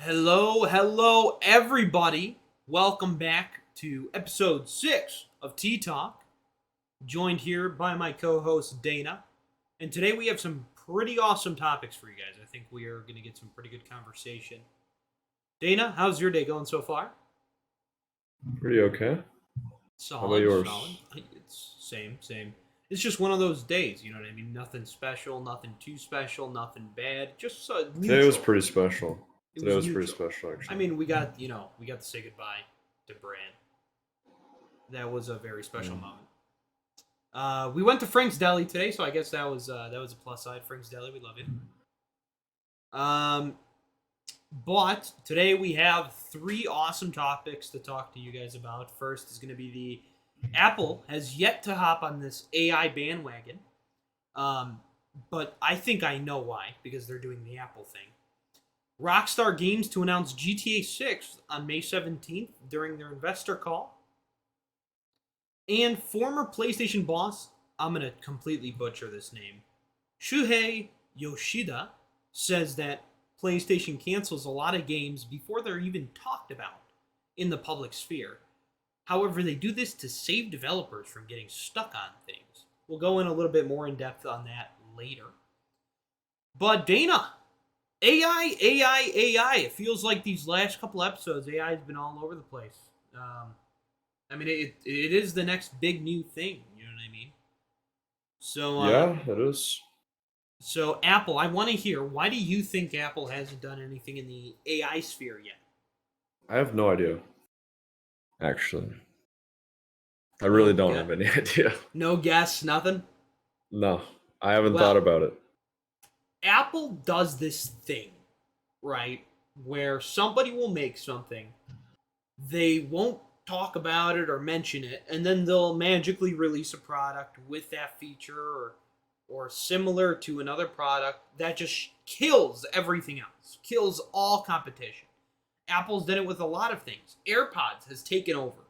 Hello, everybody. Welcome back to episode 6 of Tea Talk. Joined here by my co host Dana. And today we have some pretty awesome topics for you guys. I think we are going to get some pretty good conversation. Dana, how's your day going so far? Pretty okay. How about Solid, yours? solid. It's same. It's just one of those days, you know what I mean? Nothing special, nothing too special, nothing bad. Just Today was neutral. pretty special. It Today was was pretty neutral. special, I actually. mean, we got to say goodbye to Bran. That was a very special Mm. moment. We went to Frank's Deli today, so I guess that was a plus side. Frank's Deli, we love it. Um, but today we have three awesome topics to talk to you guys about. First is going to be the Apple has yet to hop on this AI bandwagon. Um, but I think I know why because they're doing the Apple thing. Rockstar Games to announce GTA 6 on May 17th during their investor call. And former PlayStation boss, I'm going to completely butcher this name, Shuhei Yoshida, says that PlayStation cancels a lot of games before they're even talked about in the public sphere. However, they do this to save developers from getting stuck on things. We'll go in a little bit more in depth on that later. But Dana, AI. It feels like these last couple episodes, AI has been all over the place. I mean, it is the next big new thing. You know what I mean? So, Yeah, it is. so Apple, I want to hear, why do you think Apple hasn't done anything in the AI sphere yet? I have no idea, actually. I really No, don't have any idea. no guess, nothing. No, I haven't thought Well, about it. Apple does this thing, right, where somebody will make something, they won't talk about it or mention it, and then they'll magically release a product with that feature or similar to another product that just kills everything else, kills all competition. Apple's done it with a lot of things. AirPods has taken over.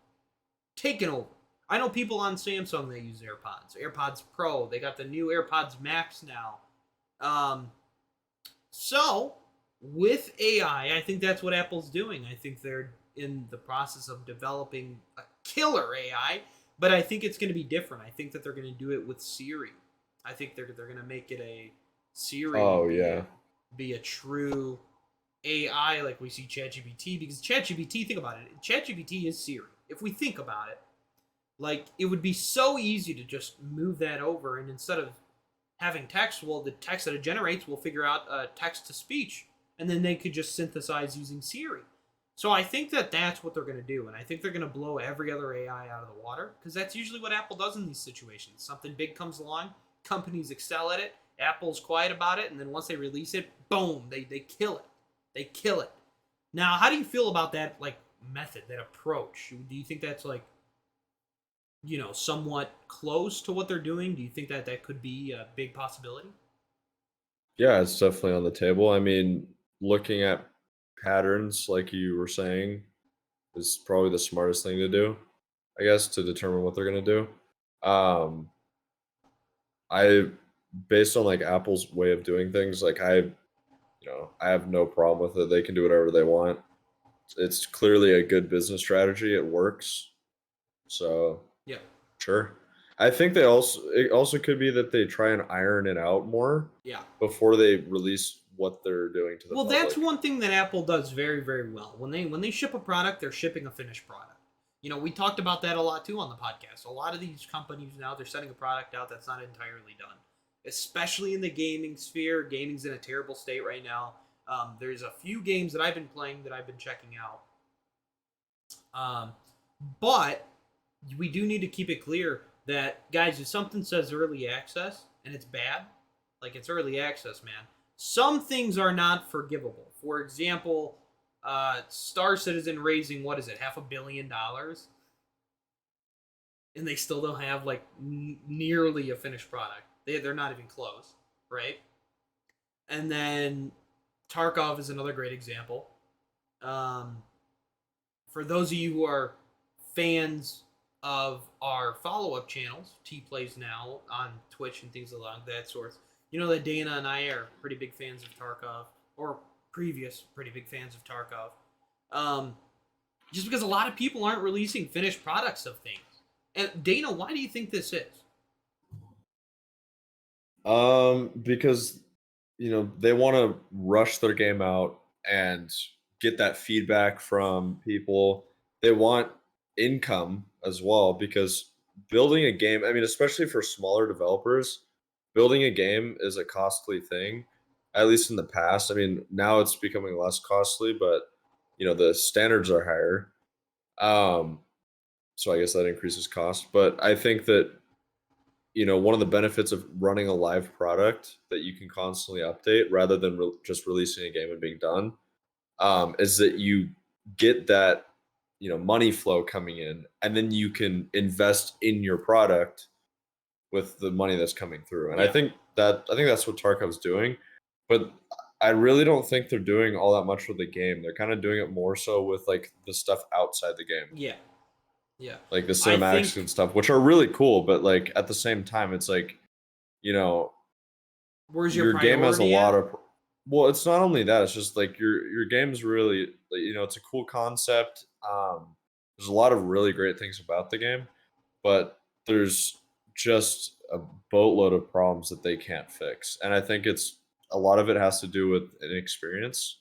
Taken over. I know people on Samsung that use AirPods. AirPods Pro. They got the new AirPods Max now. Um, so with AI, I think that's what Apple's doing. I think they're in the process of developing a killer AI, but I think it's going to be different. I think that they're going to do it with Siri. I think they're going to make it a Siri Oh, be yeah. be a true AI like we see ChatGPT, because ChatGPT, think about it, ChatGPT is Siri. If we think about it, like, it would be so easy to just move that over, and instead of having text, well, the text that it generates will figure out text to speech, and then they could just synthesize using Siri. So I think that that's what they're going to do, and I think they're going to blow every other AI out of the water, because that's usually what Apple does in these situations. Something big comes along, companies excel at it, Apple's quiet about it, and then once they release it, boom, they kill it. They kill it. Now, how do you feel about that, like, method, that approach? Do you think that's, like, somewhat close to what they're doing? Do you think that that could be a big possibility? Yeah, it's definitely on the table. I mean, looking at patterns, like you were saying, is probably the smartest thing to do, I guess, to determine what they're going to do. I, based on like Apple's way of doing things, like I have no problem with it. They can do whatever they want. It's clearly a good business strategy. It works. So Yep. sure. I think it also could be that they try and iron it out more Yeah. before they release what they're doing to the Well, that's public. one thing that Apple does very, very well. When they ship a product, they're shipping a finished product. We talked about that a lot too on the podcast. A lot of these companies now, they're sending a product out that's not entirely done, especially in the gaming sphere. Gaming's in a terrible state right now. There's a few games that I've been playing that I've been checking out. Um, but we do need to keep it clear that, guys, if something says early access and it's bad, like, it's early access, man, some things are not forgivable. For example, Star Citizen raising, what is it, $500 million, and they still don't have, like, nearly a finished product. They're not even close, right? And then Tarkov is another great example. Um, for those of you who are fans of our follow-up channels, T Plays Now on Twitch and things along that sort, you know that Dana and I are pretty big fans of Tarkov, or previous pretty big fans of Tarkov. Um, just because a lot of people aren't releasing finished products of things. And Dana, why do you think this is? Because they want to rush their game out and get that feedback from people. They want income as well because building a game, I mean, especially for smaller developers, building a game is a costly thing. At least in the past. I mean, now it's becoming less costly, but the standards are higher. Um, so I guess that increases cost. But I think that one of the benefits of running a live product that you can constantly update rather than just releasing a game and being done, is that you get that money flow coming in, and then you can invest in your product with the money that's coming through. And Yeah. I think that's what Tarkov's doing, but I really don't think they're doing all that much with the game. They're kind of doing it more so with like the stuff outside the game. Yeah. Yeah. Like the I cinematics think and stuff, which are really cool, but like at the same time, it's like, you know, where's your your game has a priority lot at? of well, it's not only that, it's just like your game's really like, it's a cool concept. There's a lot of really great things about the game, but there's just a boatload of problems that they can't fix. And I think it's a lot of it has to do with inexperience,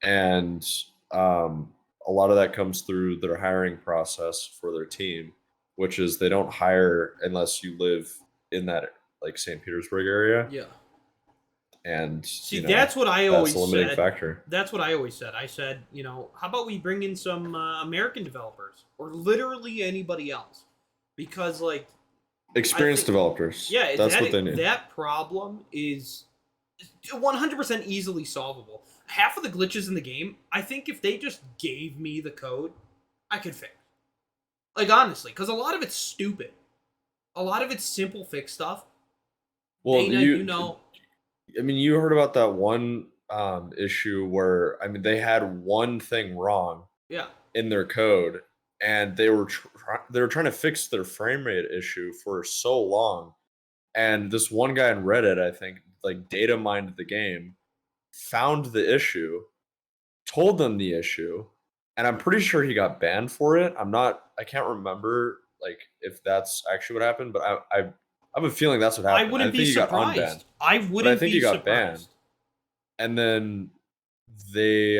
and um, a lot of that comes through their hiring process for their team, which is they don't hire unless you live in that like St. Petersburg area, Yeah. and See, that's what I that's a always limiting said. factor. That's what I always said. I said, how about we bring in some American developers or literally anybody else? Because, like, I Experienced think, developers. yeah, That's what they need. that problem is 100% easily solvable. Half of the glitches in the game, I think if they just gave me the code, I could fix. Like, honestly, because a lot of it's stupid. A lot of it's simple fix stuff. Well, Dana, you heard about that one issue where they had one thing wrong yeah. in their code, and they were trying to fix their frame rate issue for so long, and this one guy on Reddit, I think, like data mined the game, found the issue, told them the issue, and I'm pretty sure he got banned for it. I can't remember like if that's actually what happened, but I have a feeling that's what I happened. I wouldn't think be he got unbanned, surprised. I but I wouldn't think be he got banned, surprised. and then they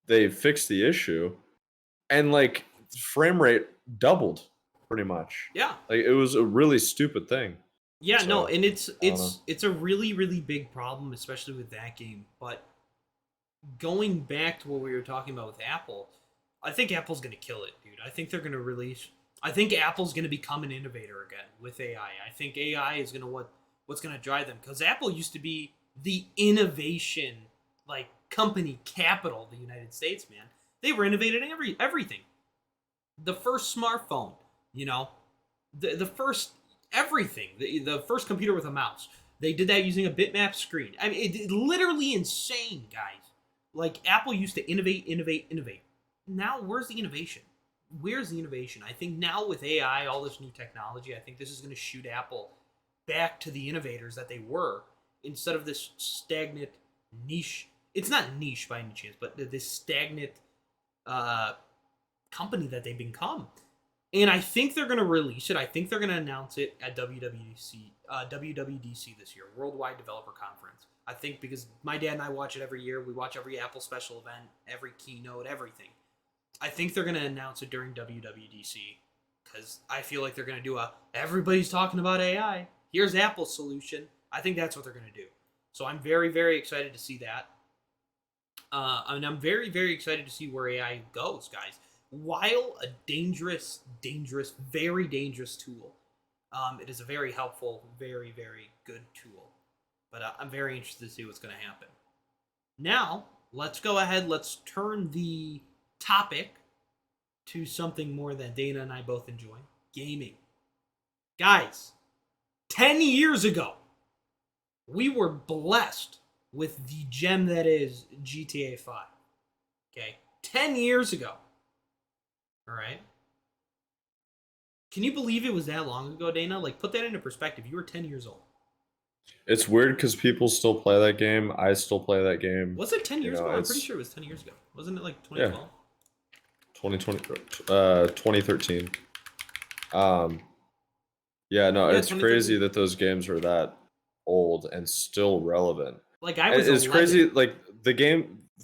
they fixed the issue, and like frame rate doubled pretty much. Yeah. Like it was a really stupid thing. Yeah, no, So and it's I don't know. it's a really really big problem, especially with that game. But going back to what we were talking about with Apple, I think Apple's gonna kill it, dude. I think they're gonna release. I think Apple's gonna become an innovator again with AI. I think AI is gonna what's gonna drive them because Apple used to be the innovation like company capital of the United States. Man, they were innovating everything. The first smartphone, you know, the first everything, the first computer with a mouse. They did that using a bitmap screen. I mean, it's literally insane, guys. Like Apple used to innovate, innovate, innovate. Now, where's the innovation? Where's the innovation? I think now with AI, all this new technology, I think this is going to shoot Apple back to the innovators that they were instead of this stagnant niche. It's not niche by any chance, but this stagnant uh, company that they've become. And I think they're going to release it. I think they're going to announce it at WWDC this year, Worldwide Developer Conference. I think because my dad and I watch it every year. We watch every Apple special event, every keynote, everything. I think they're going to announce it during WWDC because I feel like they're going to do everybody's talking about AI. Here's Apple's solution. I think that's what they're going to do. So I'm very, very excited to see that. And I'm very, very excited to see where AI goes, guys. While a dangerous, very dangerous tool, it is a very helpful, very, very good tool. But I'm very interested to see what's going to happen. Now, let's go ahead. Let's turn the topic to something more that Dana and I both enjoy. Gaming. Guys, 10 years ago, we were blessed with the gem that is GTA 5. Okay? 10 years ago. All right? Can you believe it was that long ago, Dana? Like, put that into perspective. You were 10 years old. It's weird because people still play that game. I still play that game. Was it 10 You years know, ago? I'm pretty it's sure it was 10 years ago. Wasn't it like yeah, 2012? 2020, 2013. Um, yeah, no, Yeah, it's crazy 2013. that those games are that old and still relevant. Like I And was it's 11. crazy, like the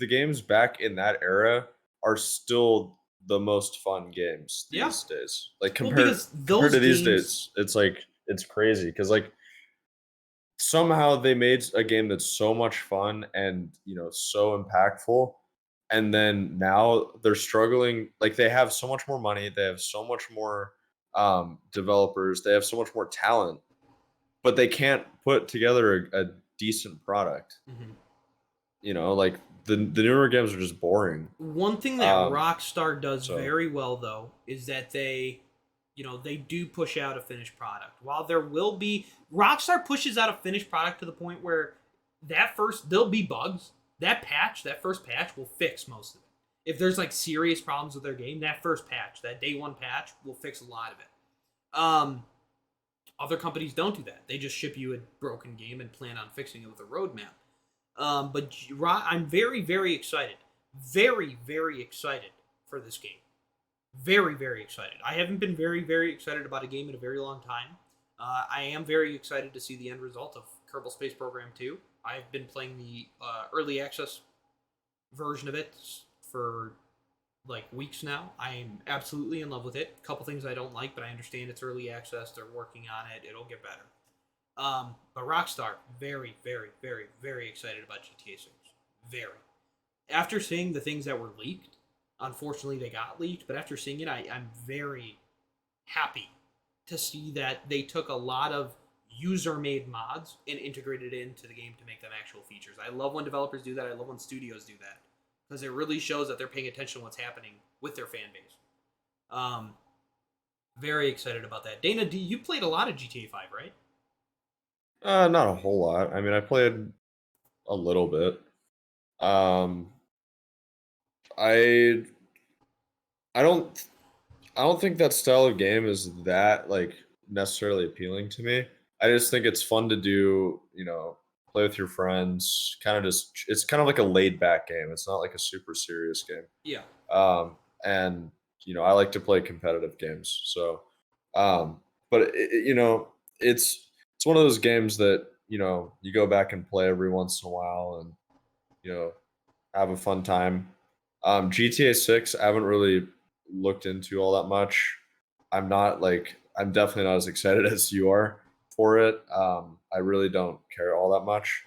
games back in that era are still the most fun games Yeah. these days. Like Well, because compared those to these games, days, it's like it's crazy because like somehow they made a game that's so much fun and so impactful, and then now they're struggling. Like they have so much more money, they have so much more developers, they have so much more talent, but they can't put together a decent product. Mhm. Like the newer games are just boring. One thing that um Rockstar does so very well, though, is that they do push out a finished product. While there will be Rockstar pushes out a finished product to the point where there'll be bugs. That first patch will fix most of it. If there's like serious problems with their game, that first patch, that day one patch, will fix a lot of it. Other companies don't do that. They just ship you a broken game and plan on fixing it with a roadmap. But I'm very, very excited. Very, very excited for this game. Very, very excited. I haven't been very, very excited about a game in a very long time. I am very excited to see the end result of Kerbal Space Program 2. I've been playing the early access version of it for like weeks now. I'm absolutely in love with it. A couple things I don't like, but I understand it's early access. They're working on it. It'll get better. But Rockstar, very, very, very, very excited about GTA 6. Very. After seeing the things that were leaked, unfortunately they got leaked, but after seeing it, I'm very happy to see that they took a lot of user-made mods and integrated it into the game to make them actual features. I love when developers do that. I love when studios do that because it really shows that they're paying attention to what's happening with their fan base. Um, very excited about that. Dana, you played a lot of GTA 5, right? not a whole lot. I mean, I played a little bit. um i I don't I don't think that style of game is that like necessarily appealing to me. I just think it's fun to do, play with your friends, kind of just it's kind of like a laid back game. It's not like a super serious game. Yeah. And I like to play competitive games. So um but it's one of those games that, you go back and play every once in a while and, you know, have a fun time. GTA 6, I haven't really looked into all that much. I'm definitely not as excited as you are for it. I really don't care all that much.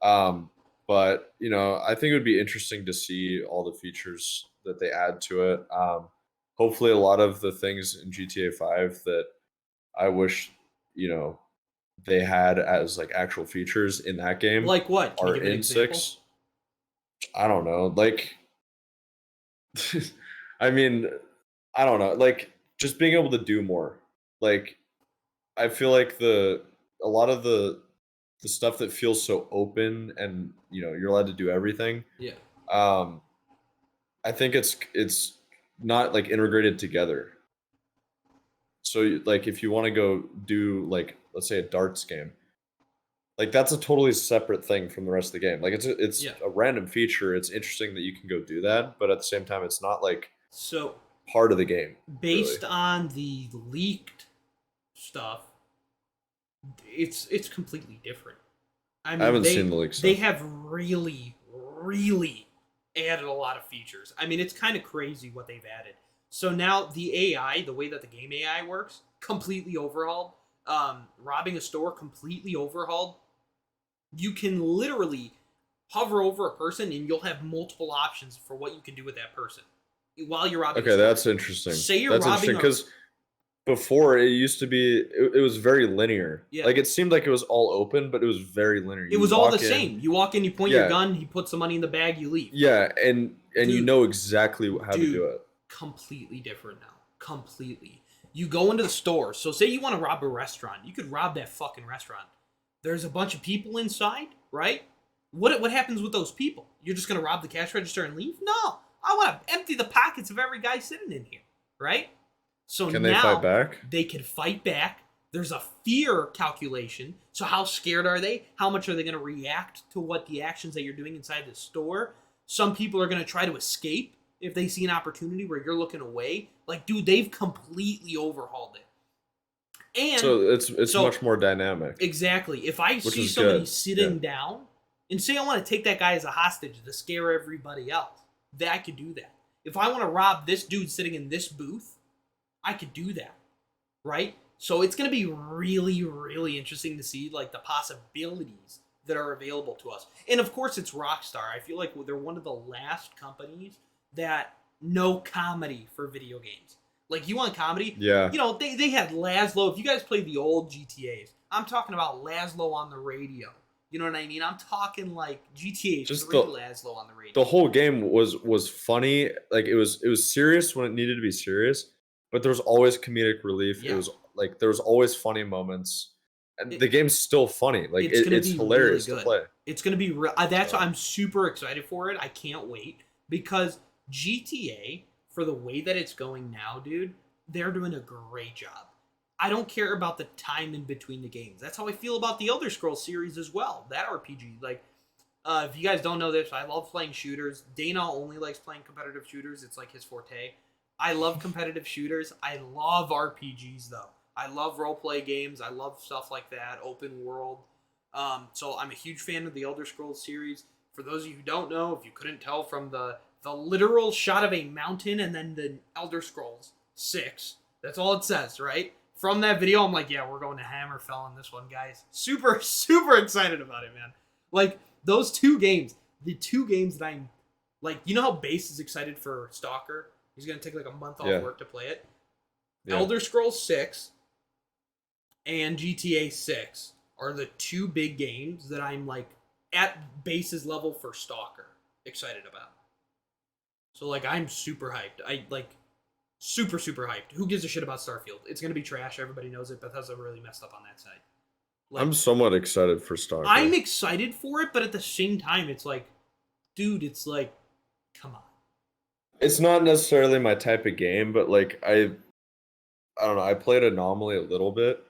Um, but I think it would be interesting to see all the features that they add to it. Hopefully, a lot of the things in GTA 5 that I wish you know they had as like actual features in that game Like what? Can you are give an in example? 6. I don't know. Like I mean, I don't know. Like just being able to do more. Like I feel like the a lot of the stuff that feels so open and you're allowed to do everything. Yeah. Um, I think it's not like integrated together. So like if you want to go do like let's say a darts game, like that's a totally separate thing from the rest of the game. Like it's Yeah. a random feature. It's interesting that you can go do that, but at the same time, it's not like So, part of the game, really. based on the leaked stuff, it's completely different. I I mean, haven't seen the leak they stuff. have really, really added a lot of features. I mean, it's kind of crazy what they've added. So now the AI, the way that the game AI works, completely overhauled. Robbing a store, completely overhauled. You can literally hover over a person and you'll have multiple options for what you can do with that person while you're robbing a Okay, store. that's interesting. Say you're That's robbing interesting a because before it used to be it was very linear. yeah. Like it seemed like it was all open, but it was very linear. It You was all the walk in, same. You walk in, you point your yeah, gun, he puts the money in the bag, you leave. yeah, and you Dude, know exactly how to do dude, it. completely different now. Completely. You go into the store. So say you want to rob a restaurant. You could rob that fucking restaurant. There's a bunch of people inside, right? What happens with those people? You're just gonna rob the cash register and leave? No. I want to empty the pockets of every guy sitting in here, right? So Can they fight now back? they can fight back. There's a fear calculation. So how scared are they? How much are they going to react to what the actions that you're doing inside the store? Some people are going to try to escape if they see an opportunity where you're looking away. Like, dude, they've completely overhauled it. And So it's much more dynamic. Exactly. If I see somebody sitting down and say I want to take that guy as a hostage to scare everybody else, that I could do that. If I want to rob this dude sitting in this booth, I could do that. Right? So it's going to be really, really interesting to see like the possibilities that are available to us. And of course it's Rockstar. I feel like they're one of the last companies that know comedy for video games. Like, you want comedy? Yeah. You know, they had Laszlo. If you guys played the old GTAs, I'm talking about Laszlo on the radio. You know what I mean? I'm talking like GTA 3 Laszlo on the radio. The whole game was funny. Like, it was serious when it needed to be serious, but there was always comedic relief. Yeah. It was like there was always funny moments. And the game's still funny. Like, it's hilarious really to play. It's going to be real. That's why I'm super excited for it. I can't wait because GTA, for the way that it's going now, dude, they're doing a great job. I don't care about the time in between the games. That's how I feel about the Elder Scrolls series as well. That RPG, like, if you guys don't know this, I love playing shooters. Dana only likes playing competitive shooters. It's like his forte. I love competitive shooters. I love RPGs, though. I love role-play games. I love stuff like that, open world. So I'm a huge fan of the Elder Scrolls series. For those of you who don't know, if you couldn't tell from the literal shot of a mountain and then the Elder Scrolls 6, that's all it says, right? From that video, I'm like, yeah, we're going to Hammerfell on this one, guys. Super, super excited about it, man. Like, those two games, the two games that I'm, like, you know how Base is excited for Stalker? He's going to take, like, a month off work to play it. Yeah. Elder Scrolls 6 and GTA 6 are the two big games that I'm, like, at Base's level for Stalker excited about. So, like, I'm super hyped. Super, super hyped. Who gives a shit about Starfield? It's going to be trash. Everybody knows it. Bethesda really messed up on that side. Like, I'm somewhat excited for Stalker. I'm excited for it, but at the same time, it's like, dude, it's like, come on. It's not necessarily my type of game, but, like, I don't know. I played Anomaly a little bit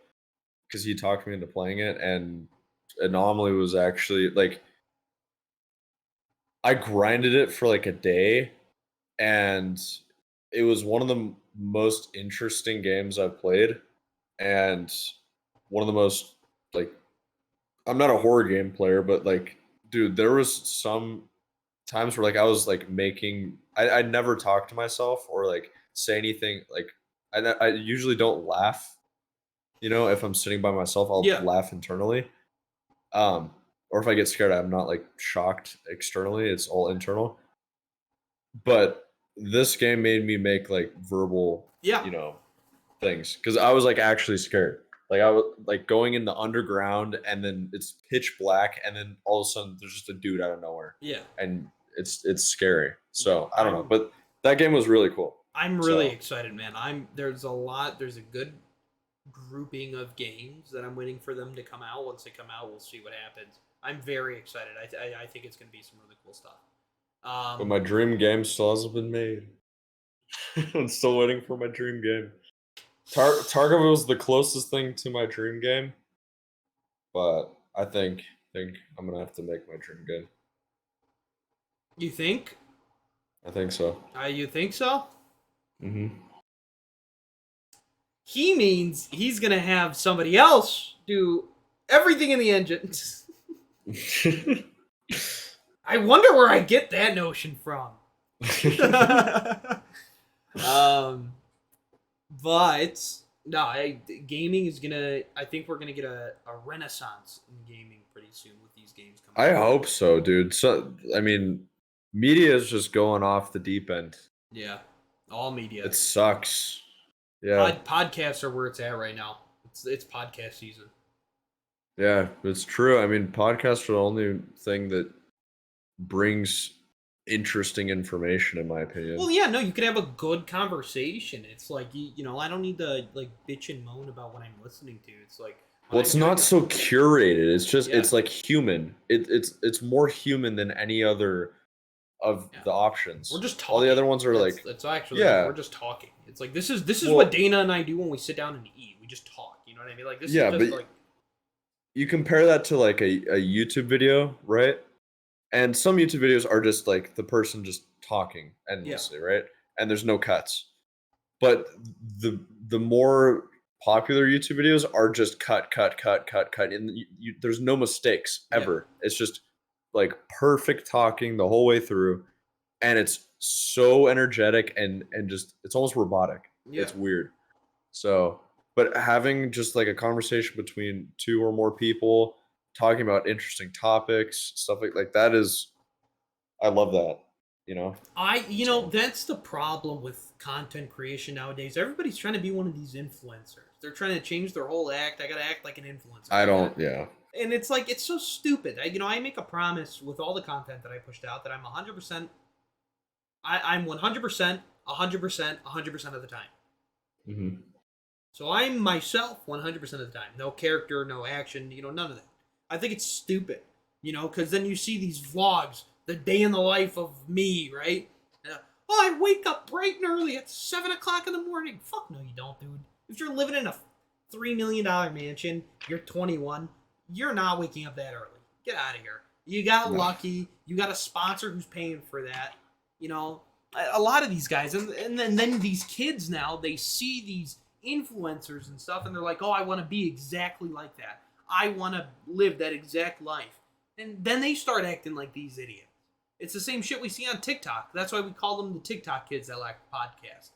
because he talked me into playing it, and Anomaly was actually, like, I grinded it for, like, a day, and it was one of the most interesting games I've played, and one of the most, like, I'm not a horror game player, but, like, dude, there was some times where, like, I was, like, I never talk to myself or, like, say anything. Like, I usually don't laugh, you know, if I'm sitting by myself. I'll laugh internally. Or if I get scared, I'm not, like, shocked externally. It's all internal. But this game made me make, like, verbal, you know, things, because I was, like, actually scared. Like, I was, like, going in the underground, and then it's pitch black, and then all of a sudden there's just a dude out of nowhere. Yeah. And it's scary. So I don't know, but that game was really cool. I'm really excited, man. There's a good grouping of games that I'm waiting for them to come out. Once they come out, we'll see what happens. I'm very excited. I think it's going to be some really cool stuff. But my dream game still hasn't been made. I'm still waiting for my dream game. Tarkov was the closest thing to my dream game, but I think I'm gonna have to make my dream game. You think? I think so. You think so? Mm-hmm. He means he's gonna have somebody else do everything in the engine. I wonder where I get that notion from. But no, gaming is gonna. I think we're gonna get a renaissance in gaming pretty soon with these games coming. I hope so, dude. So I mean, media is just going off the deep end. Yeah, all media. It sucks. Yeah, podcasts are where it's at right now. It's podcast season. Yeah, it's true. I mean, podcasts are the only thing that brings interesting information, in my opinion. Well, yeah, no, you can have a good conversation. It's like, you know, I don't need to, like, bitch and moan about what I'm listening to. It's like, well, it's not so curated. It's just, it's like human. It's more human than any other of Yeah. the options. We're just talking. All the other ones are like, it's actually yeah, we're just talking. It's like this is well, what Dana and I do when we sit down and eat. We just talk. You know what I mean? Like this is yeah, just but like you compare that to like a YouTube video, right? And some YouTube videos are just like the person just talking yeah, endlessly, right? And there's no cuts. But the the more popular YouTube videos are just cut, cut, cut, cut, cut, and there's no mistakes yeah, ever. It's just like perfect talking the whole way through, and it's so energetic and just it's almost robotic. yeah. It's weird. So, but having just like a conversation between two or more people talking about interesting topics, stuff like that is I love that, you know? So, That's the problem with content creation nowadays. Everybody's trying to be one of these influencers. They're trying to change their whole act. I gotta act like an influencer. I don't yeah. And it's like it's so stupid. I make a promise with all the content that I pushed out that I'm 100%. I'm 100%, 100%, 100% of the time. Mhm. So I'm myself 100% of the time. No character, no action, none of that. I think it's stupid, because then you see these vlogs, the day in the life of me, right? I wake up bright and early at 7 o'clock in the morning. Fuck no, you don't, dude. If you're living in a $3 million mansion, you're 21, you're not waking up that early. Get out of here. You got No. lucky. You got a sponsor who's paying for that. A lot of these guys, and then these kids now, they see these influencers and stuff, and they're like, oh, I want to be exactly like that. I want to live that exact life. And then they start acting like these idiots. It's the same shit we see on TikTok. That's why we call them the TikTok kids that like podcast.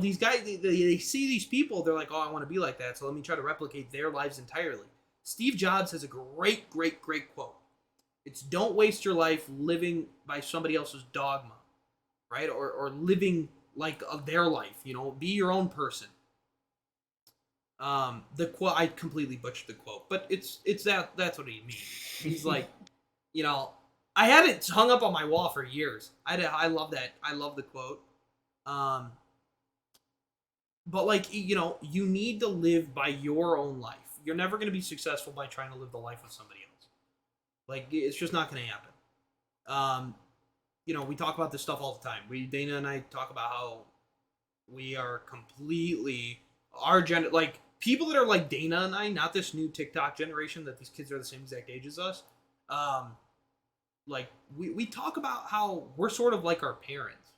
These guys, they see these people, they're like, oh, I want to be like that, so let me try to replicate their lives entirely. Steve Jobs has a great, great, great quote. It's don't waste your life living by somebody else's dogma, right? Or living like their life, be your own person. The quote, I completely butchered the quote, but it's that's what he means. He's like, I had it hung up on my wall for years. I love that. I love the quote. But like, you need to live by your own life. You're never going to be successful by trying to live the life of somebody else. Like, it's just not going to happen. We talk about this stuff all the time. Dana and I talk about how we are completely like people that are like Dana and I, not this new TikTok generation that these kids are the same exact age as us. Like we talk about how we're sort of like our parents.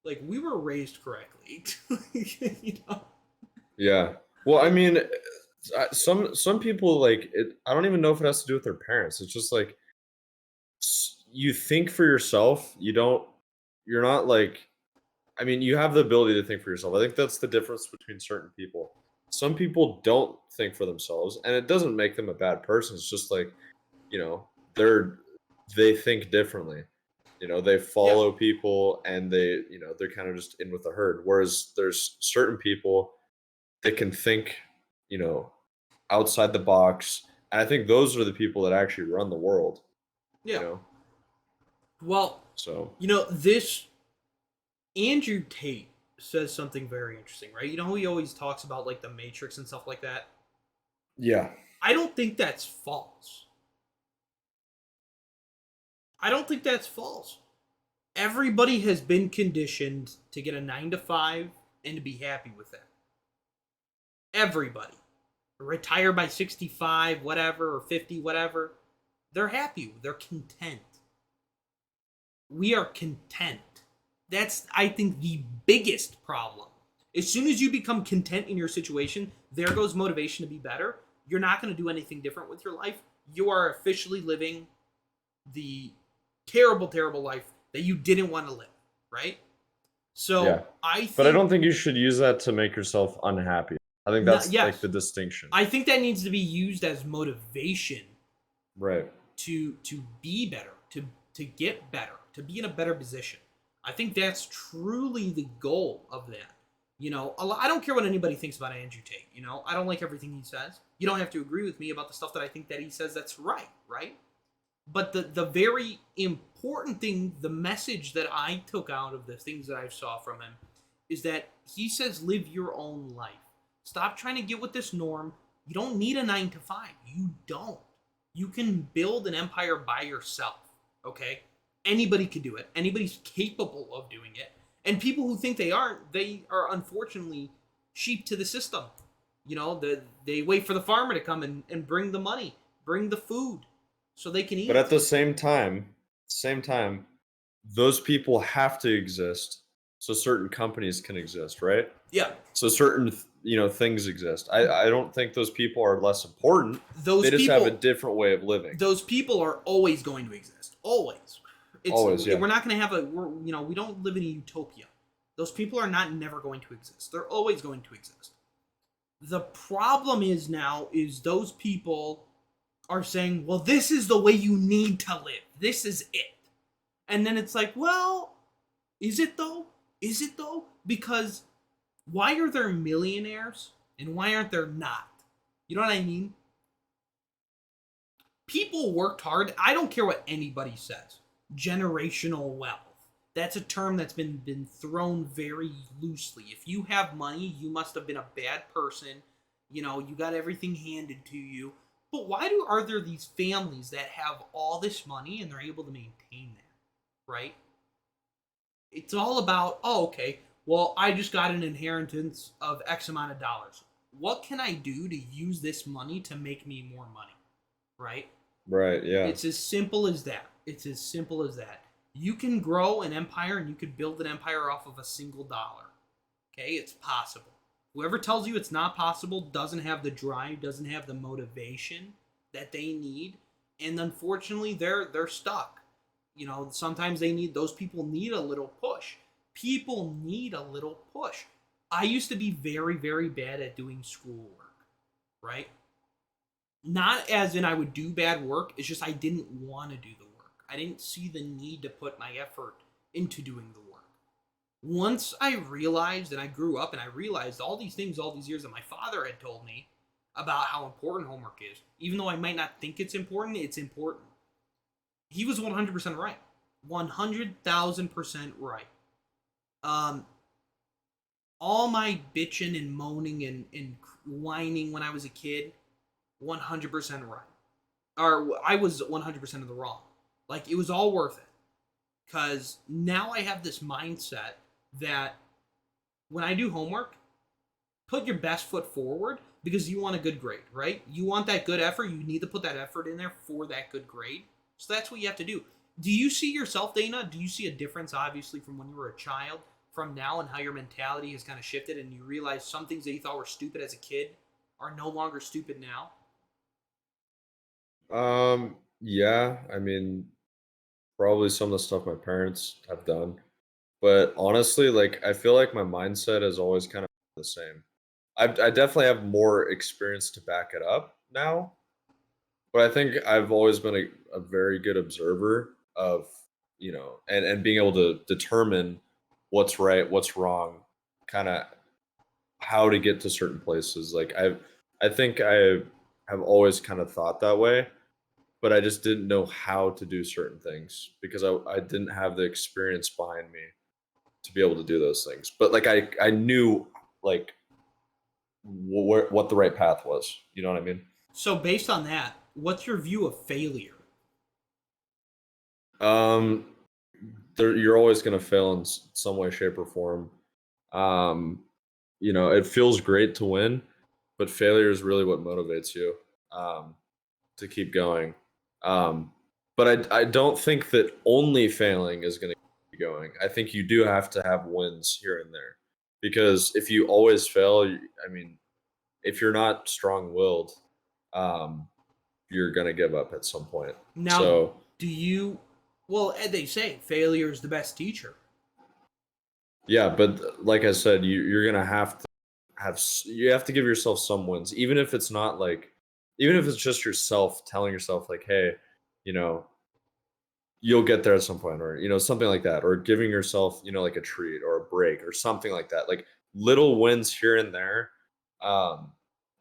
Like we were raised correctly. Yeah. Well, I mean, some people like it. I don't even know if it has to do with their parents. It's just like you think for yourself. You don't. You're not like. I mean, you have the ability to think for yourself. I think that's the difference between certain people. Some people don't think for themselves, and it doesn't make them a bad person. It's just like, they're they think differently. They Yeah. follow people and they're kind of just in with the herd. Whereas there's certain people that can think, you know, outside the box. And I think those are the people that actually run the world, you Yeah. know? Well, So, this Andrew Tate says something very interesting, right? You know how he always talks about like the Matrix and stuff like that? yeah. I don't think that's false. I don't think that's false. Everybody has been conditioned to get a 9 to 5 and to be happy with that. Everybody. Retire by 65, whatever, or 50, whatever. They're happy. They're content. We are content. That's, I think, the biggest problem. As soon as you become content in your situation, there goes motivation to be better. You're not going to do anything different with your life. You are officially living the terrible, terrible life that you didn't want to live, right? So Yeah. I think, But I don't think you should use that to make yourself unhappy. I think that's yes, like the distinction. I think that needs to be used as motivation Right. to be better, to get better, to be in a better position. I think that's truly the goal of that. I don't care what anybody thinks about Andrew Tate. I don't like everything he says. You don't have to agree with me about the stuff that I think that he says that's right, right? But the very important thing, the message that I took out of the things that I saw from him is that he says live your own life. Stop trying to get with this norm. You don't need a 9 to 5. You don't. You can build an empire by yourself, okay? anybody could do it. Anybody's capable of doing it. And people who think they aren't, they are unfortunately sheep to the system. They wait for the farmer to come and bring the money, bring the food, so they can eat. But at the same time, those people have to exist so certain companies can exist, right? Yeah, So certain things exist. I don't think those people are less important. those They just people, have a different way of living. those people are always going to exist. Always. Always, yeah. We're not going to have we don't live in a utopia. Those people are not never going to exist. They're always going to exist. The problem is those people are saying, well, this is the way you need to live. This is it. And then it's like, well, is it though? Is it though? Because why are there millionaires and why aren't there not? You know what I mean? People worked hard. I don't care what anybody says. Generational wealth. That's a term that's been thrown very loosely. If you have money, you must have been a bad person. You got everything handed to you. But why are there these families that have all this money and they're able to maintain that, right? It's all about, oh, okay, well, I just got an inheritance of X amount of dollars. What can I do to use this money to make me more money, right? Right, yeah. It's as simple as that. It's as simple as that. You can grow an empire and you could build an empire off of a single dollar. Okay, it's possible. Whoever tells you it's not possible doesn't have the drive, doesn't have the motivation that they need, and unfortunately, they're stuck. Sometimes those people need a little push. People need a little push. I used to be very, very bad at doing schoolwork, right? Not as in I would do bad work, it's just I didn't want to do the work. I didn't see the need to put my effort into doing the work. Once I realized, and I grew up and I realized all these things all these years that my father had told me about how important homework is, even though I might not think it's important, it's important. He was 100% right. 100,000% right. All my bitching and moaning and whining when I was a kid, 100% right. Or I was 100% of the wrong. Like, it was all worth it. Because now I have this mindset that when I do homework, put your best foot forward because you want a good grade, right? You want that good effort. You need to put that effort in there for that good grade. So that's what you have to do. Do you see yourself, Dana? Do you see a difference, obviously, from when you were a child from now and how your mentality has kind of shifted and you realize some things that you thought were stupid as a kid are no longer stupid now? Yeah, I mean, probably some of the stuff my parents have done. But honestly, like I feel like my mindset is always kind of the same. I definitely have more experience to back it up now, but I think I've always been a very good observer of, and being able to determine what's right, what's wrong, kind of how to get to certain places. Like I think I have always kind of thought that way, but I just didn't know how to do certain things because I didn't have the experience behind me to be able to do those things. But like I knew like what the right path was. You know what I mean? So, based on that, what's your view of failure? Um, you're always gonna fail in some way, shape, or form. Um, it feels great to win, but failure is really what motivates you to keep going. Um, but I don't think that only failing is gonna keep you going. I think you do have to have wins here and there because if you always fail, I mean, if you're not strong-willed, um, you're gonna give up at some point. Now, So do you. Well, they say failure is the best teacher. yeah, but like I said, you're gonna have to you have to give yourself some wins, even if it's not like, even if it's just yourself telling yourself like, hey, you know, you'll get there at some point, or something like that, or giving yourself like a treat or a break or something like that, like little wins here and there, um,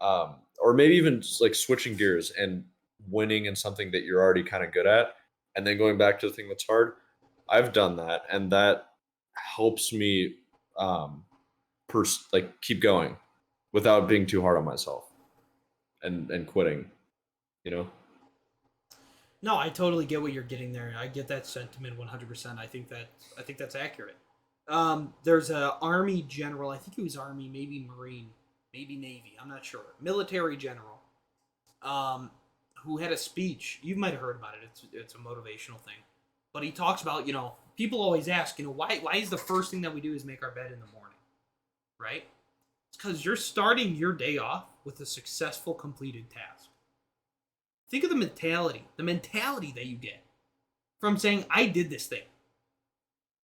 or maybe even just like switching gears and winning in something that you're already kind of good at, and then going back to the thing that's hard. I've done that, and that helps me um, like keep going without being too hard on myself and quitting. You know. No, I totally get what you're getting there. I get that sentiment 100%. I think that's accurate. There's a army general. I think he was army, maybe marine, maybe navy. I'm not sure. Military general. Who had a speech. You might have heard about it. It's a motivational thing, but he talks about, people always ask, why is the first thing that we do is make our bed in the morning, right? It's because you're starting your day off with a successful completed task. Think of the mentality that you get from saying, I did this thing.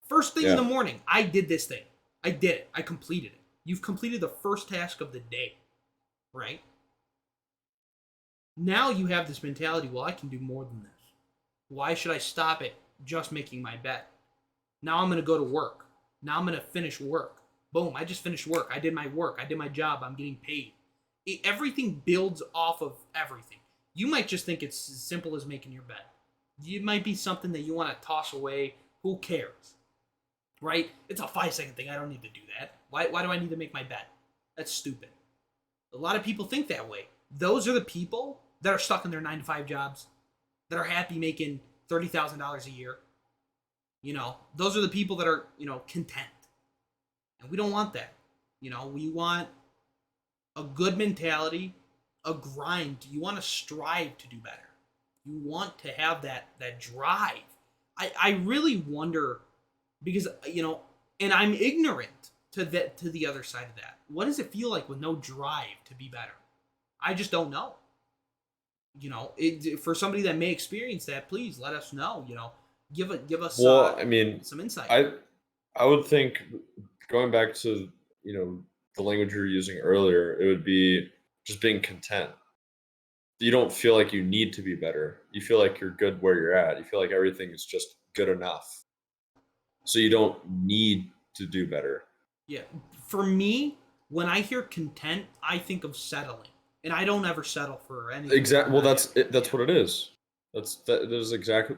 First thing in the morning, I did this thing. I did it. I completed it. You've completed the first task of the day, right? Now you have this mentality, well, I can do more than this. Why should I stop at just making my bed? Now I'm going to go to work. Now I'm going to finish work. Boom, I just finished work. I did my work. I did my job. I'm getting paid. Everything builds off of everything. You might just think it's as simple as making your bed. It might be something that you want to toss away. Who cares? Right? It's a 5-second thing. I don't need to do that. Why do I need to make my bed? That's stupid. A lot of people think that way. Those are the people that are stuck in their 9-to-5 jobs, that are happy making $30,000 a year. Those are the people that are, content. And we don't want that. We want a good mentality, a grind. You want to strive to do better. You want to have that drive. I really wonder, because, and I'm ignorant to the other side of that. What does it feel like with no drive to be better? I just don't know. For somebody that may experience that, please let us know. Give us some insight. I would think, going back to the language you were using earlier, it would be just being content. You don't feel like you need to be better. You feel like you're good where you're at. You feel like everything is just good enough. So you don't need to do better. Yeah. For me, when I hear content, I think of settling. And I don't ever settle for anything. Exactly. Well, that's it. That's what it is. That is exactly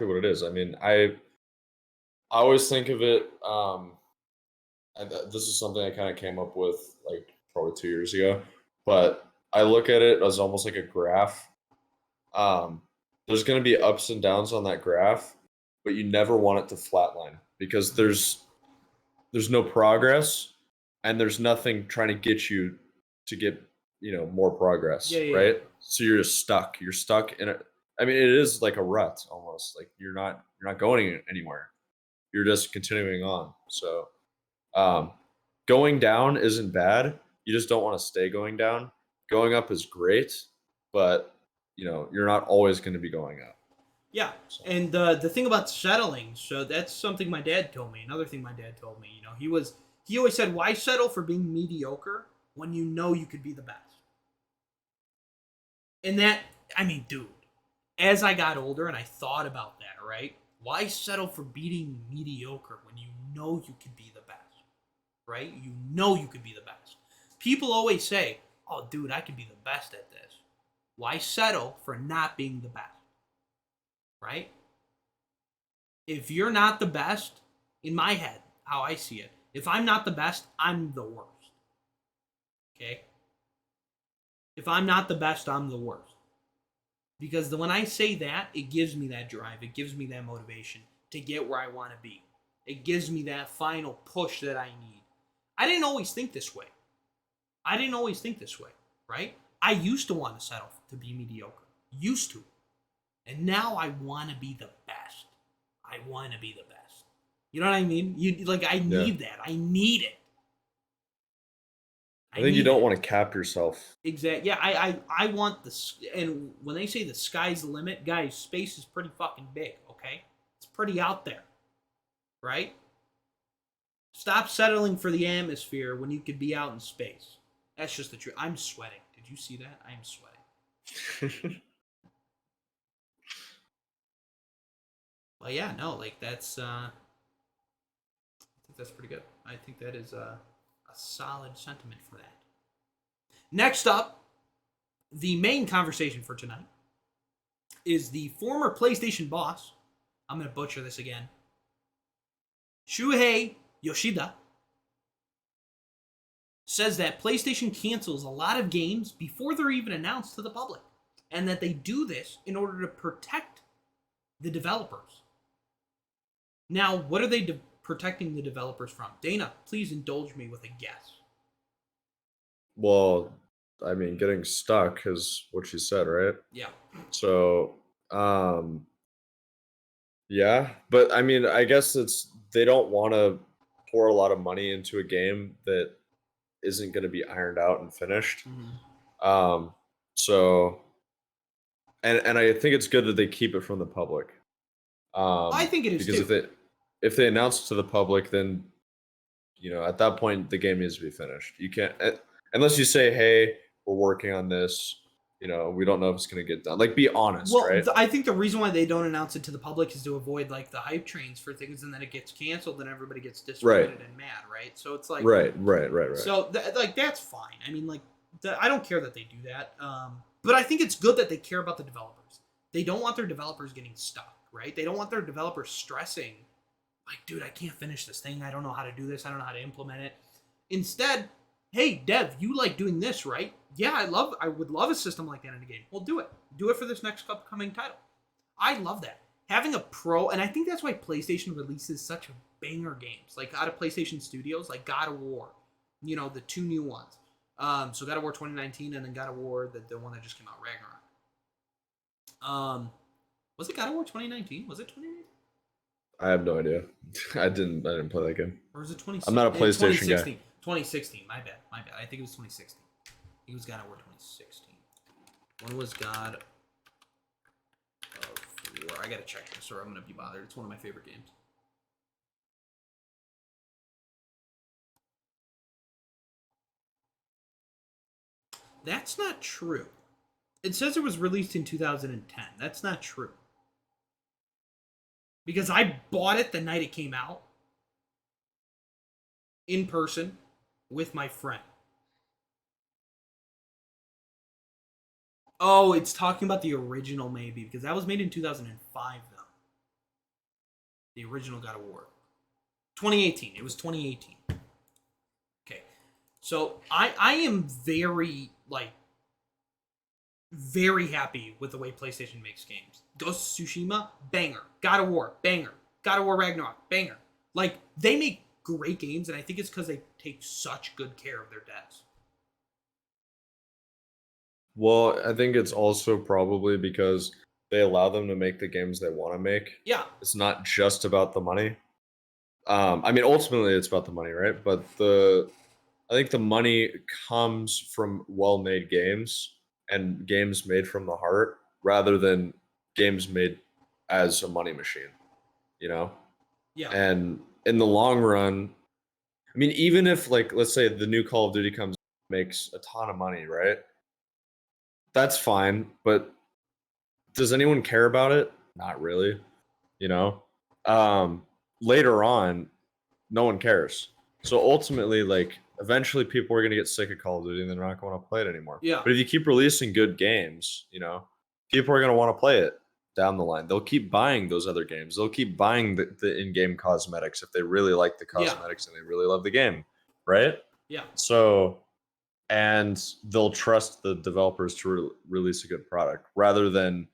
what it is. I mean, I always think of it. This is something I kind of came up with like probably 2 years ago, but I look at it as almost like a graph. There's going to be ups and downs on that graph, but you never want it to flatline, because there's no progress, and there's nothing trying to get you to get more progress, right? So you're just stuck. You're stuck in it. I mean, it is like a rut almost. Like you're not going anywhere. You're just continuing on. So going down isn't bad. You just don't want to stay going down. Going up is great, but you're not always going to be going up. Yeah, so. And the thing about settling, so that's something my dad told me. Another thing my dad told me, he always said, why settle for being mediocre when you know you could be the best? And that, I mean, dude, as I got older and I thought about that, right? Why settle for being mediocre when you know you could be the best, right? You know you could be the best. People always say, oh, dude, I could be the best at this. Why settle for not being the best, right? If you're not the best, in my head, how I see it, if I'm not the best, I'm the worst. Okay? If I'm not the best, I'm the worst. Because when I say that, it gives me that drive. It gives me that motivation to get where I want to be. It gives me that final push that I need. I didn't always think this way. Right? I used to want to settle to be mediocre. Used to. And now I want to be the best. You know what I mean? I need that. I need it. I think you don't want to cap yourself. Exactly. Yeah, I want this. And when they say the sky's the limit, guys, space is pretty fucking big, okay? It's pretty out there, right? Stop settling for the atmosphere when you could be out in space. That's just the truth. I'm sweating. Did you see that? I am sweating. Well, yeah, no, that's, I think that's pretty good. I think that is a solid sentiment for that. Next up, the main conversation for tonight is the former PlayStation boss. I'm going to butcher this again. Shuhei Yoshida says that PlayStation cancels a lot of games before they're even announced to the public. and that they do this in order to protect the developers. Now, what are they protecting the developers from? Dana, please indulge me with a guess. Well, I mean, getting stuck is what she said, right? Yeah. So, yeah, but I mean, I guess it's they don't want to pour a lot of money into a game that isn't going to be ironed out and finished. Um, so, and I think it's good that they keep it from the public. I think it is Because too. if they announce to the public, then at that point the game needs to be finished. You can't unless you say, "Hey, we're working on this. We don't know if it's going to get done." Like, be honest, Well, right? I think the reason why they don't announce it to the public is to avoid like the hype trains for things, and then it gets canceled, and everybody gets disappointed and mad, right? So it's like, Right. so like that's fine. I mean, like, I don't care that they do that, but I think it's good that they care about the developers. They don't want their developers getting stuck, right? They don't want their developers stressing, like, dude, I can't finish this thing. I don't know how to do this. I don't know how to implement it. Instead, hey, Dev, you like doing this, right? Yeah, I would love a system like that in a game. Well, do it. Do it for this next upcoming title. I love that. Having a pro, and I think that's why PlayStation releases such banger games, like out of PlayStation Studios, like God of War, the two new ones. So God of War 2019 and then God of War, the one that just came out, Ragnarok. Was it God of War 2019? Was it 2019? I have no idea. I didn't play that game. Or was it 2016? I'm not a PlayStation guy. 2016. My bad. I think it was 2016. It was God of War 2016. When was God of War? I gotta check this, or I'm gonna be bothered. It's one of my favorite games. That's not true. It says it was released in 2010. That's not true. Because I bought it the night it came out in person with my friend. Oh, it's talking about the original, maybe, because that was made in 2005, though. The original God of War. 2018. It was 2018. Okay. So I am very, very happy with the way PlayStation makes games. Ghost of Tsushima, banger. God of War, banger. God of War Ragnarok, banger. Like, they make great games, and I think it's because they take such good care of their devs. Well, I think it's also probably because they allow them to make the games they want to make. Yeah. It's not just about the money. I mean, ultimately, it's about the money, right? But I think the money comes from well-made games and games made from the heart, rather than games made as a money machine. Yeah. And in the long run, I mean, even if, like, let's say the new Call of Duty makes a ton of money, right? That's fine, but does anyone care about it? Not really. You know, Later on, no one cares. So ultimately, like, eventually people are gonna get sick of Call of Duty and they're not going to play it anymore. Yeah. But if you keep releasing good games, people are gonna want to play it down the line. They'll keep buying those other games. They'll keep buying the in-game cosmetics if they really like the cosmetics and they really love the game, right? Yeah. So, and they'll trust the developers to release a good product rather than,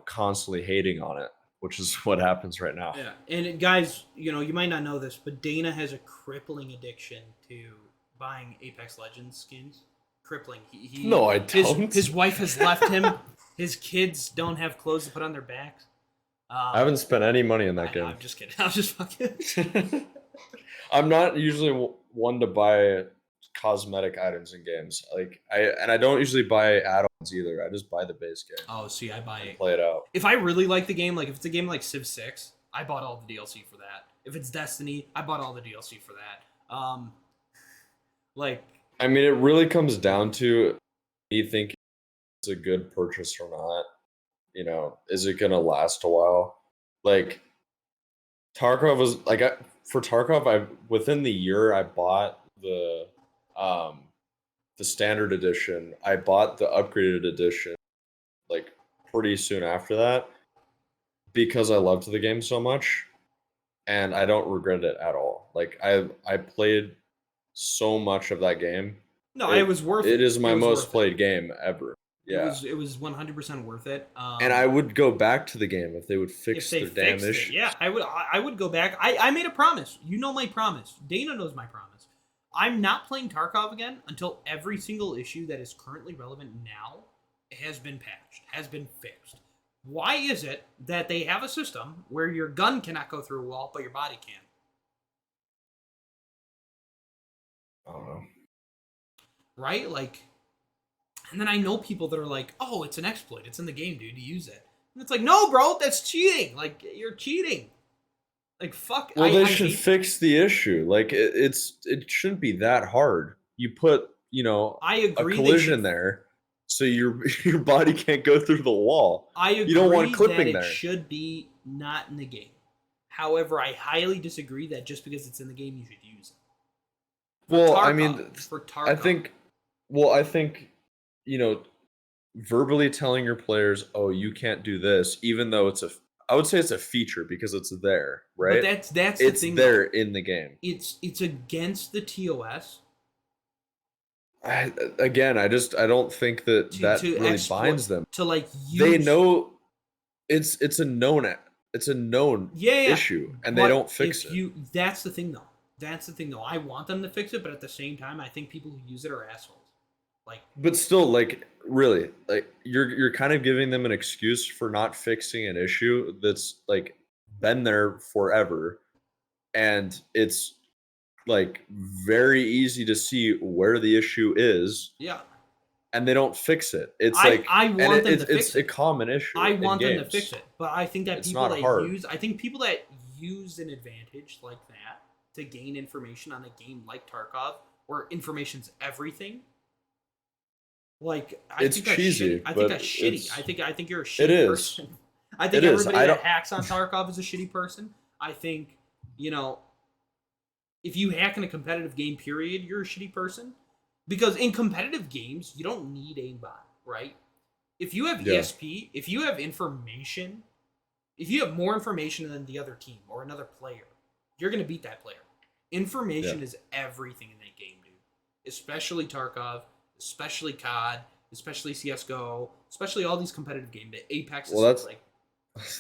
constantly hating on it, which is what happens right now. Yeah. And guys, you might not know this, but Dana has a crippling addiction to buying Apex Legends skins. Crippling. No, I don't. His wife has left him. His kids don't have clothes to put on their backs. I haven't spent any money in that game. I'm just kidding. I'm just fucking. I'm not usually one to buy cosmetic items in games. I don't usually buy add-ons either. I just buy the base game. Oh, see, I buy it. Play it out. If I really like the game, like if it's a game like Civ 6, I bought all the DLC for that. If it's Destiny, I bought all the DLC for that. I mean, it really comes down to me thinking it's a good purchase or not. Is it gonna last a while? Like, Tarkov was like, for Tarkov, within the year I bought the standard edition. I bought the upgraded edition like pretty soon after that because I loved the game so much, and I don't regret it at all. Like, I played so much of that game. No, it was worth it. It is my was most worth played game ever. Yeah. It was 100% worth it. And I would go back to the game if they would If fix they their damn fixed it, issues. yeah, I would go back. I made a promise. You know my promise. Dana knows my promise. I'm not playing Tarkov again until every single issue that is currently relevant now has been patched, has been fixed. Why is it that they have a system where your gun cannot go through a wall, but your body can? I don't know. Right? Like, and then I know people that are like, "Oh, it's an exploit. It's in the game, dude. To use it." And it's like, "No, bro, that's cheating. Like, you're cheating." Like, fuck. Well, they I should hate- fix the issue. Like it shouldn't be that hard. You put, I a agree. They collision should. there, so your your body can't go through the wall. I agree You don't want that clipping it there. should be not in the game. However, I highly disagree that just because it's in the game, you should use it. Well, I Tarkov, mean, for Tarkov, I think, verbally telling your players, "Oh, you can't do this," even though I would say it's a feature because it's there, right? but that's the It's thing. there Though. in the game. It's against the TOS Again, I don't think that to really exploit, binds them. to like use. They know it's a known yeah, issue, and they but don't fix if it. you, that's the thing though. That's the thing though. I want them to fix it, but at the same time, I think people who use it are assholes. Like, But still, like, really, like you're kind of giving them an excuse for not fixing an issue that's like been there forever, and it's like very easy to see where the issue is, yeah, and they don't fix it. It's I like, I and want them to it's fix a it. common issue. I in want them to games. fix it, but I think that It's people not that hard. I think people that use an advantage like that to gain information on a game like Tarkov, where information's everything. Like, It's think that's cheesy, shitty. I but think that's shitty. it's- I think you're a It shitty is. person. I think It is. everybody I that don't- hacks on Tarkov is a shitty person. I think, if you hack in a competitive game, period, you're a shitty person. Because in competitive games, you don't need aimbot, right? If you have Yeah. ESP, if you have information, if you have more information than the other team or another player, you're going to beat that player. Information is everything in that game, dude. Especially Tarkov, especially COD, especially CSGO, especially all these competitive games. The Apex Well, is like...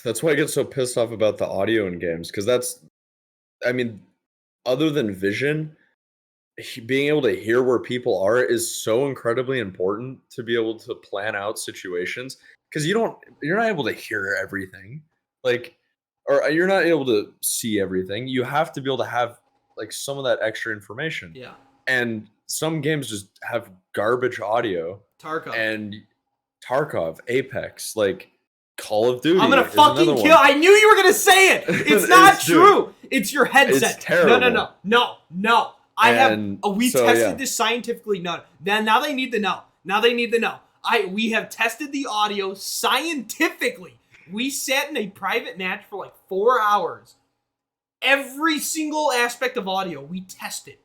That's why I get so pissed off about the audio in games, because I mean, other than vision, being able to hear where people are is so incredibly important to be able to plan out situations, because you're not able to hear everything, like, or you're not able to see everything. You have to be able to have like some of that extra information. Yeah. And some games just have garbage audio. Tarkov. And Tarkov, Apex, like Call of Duty. I'm gonna is fucking another kill. one. I knew you were gonna say it. It's not Dude, true. It's your headset. it's terrible. No. And We so, tested yeah. this scientifically. No. Now they need to know. We have tested the audio scientifically. We sat in a private match for like 4 hours. Every single aspect of audio we tested.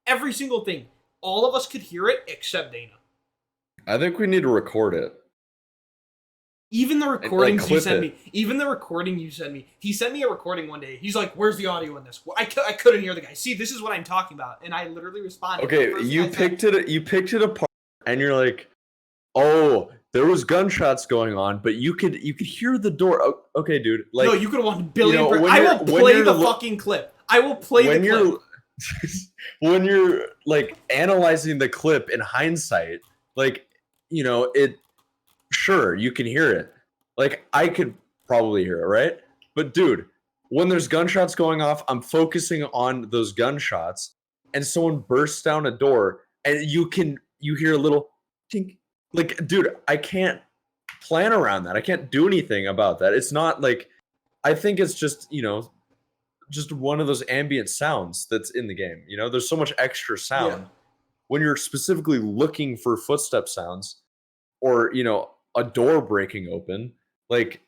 Every single thing. All of us could hear it except Dana. I think we need to record it. Even the recordings you clip sent it. me. Even the recording you sent me. He sent me a recording one day. He's like, "Where's the audio in this?" Well, I couldn't hear the guy. See, this is what I'm talking about, and I literally responded. Okay, The first thing you I said- picked it apart, and you're like, "Oh, there was gunshots going on, but you could hear the door." Okay, dude. Like, no, you could have won a billion. when I you're- will when play you're the lo- fucking clip. I will play the when clip. you're when you're like analyzing the clip in hindsight, like, it. Sure, you can hear it. Like, I could probably hear it, right? But dude, when there's gunshots going off, I'm focusing on those gunshots, and someone bursts down a door, and you hear a little tink. Like, dude, I can't plan around that. I can't do anything about that. It's not like, I think it's just, just one of those ambient sounds that's in the game. There's so much extra sound Yeah. when you're specifically looking for footstep sounds, or a door breaking open. Like,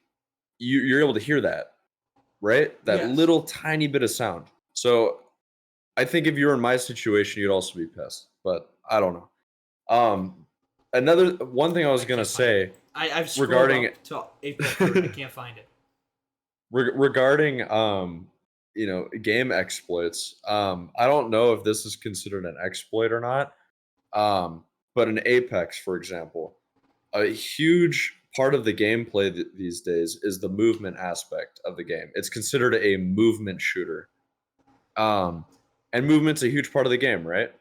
you're able to hear that, right? That Yes. little tiny bit of sound. So I think if you were in my situation, you'd also be pissed. But I don't know. Another one thing I was gonna say I've scrolled regarding- up to April 3rd. I can't find it. regarding game exploits. I don't know if this is considered an exploit or not. But in Apex, for example, a huge part of the gameplay these days is the movement aspect of the game. It's considered a movement shooter. And movement's a huge part of the game, right?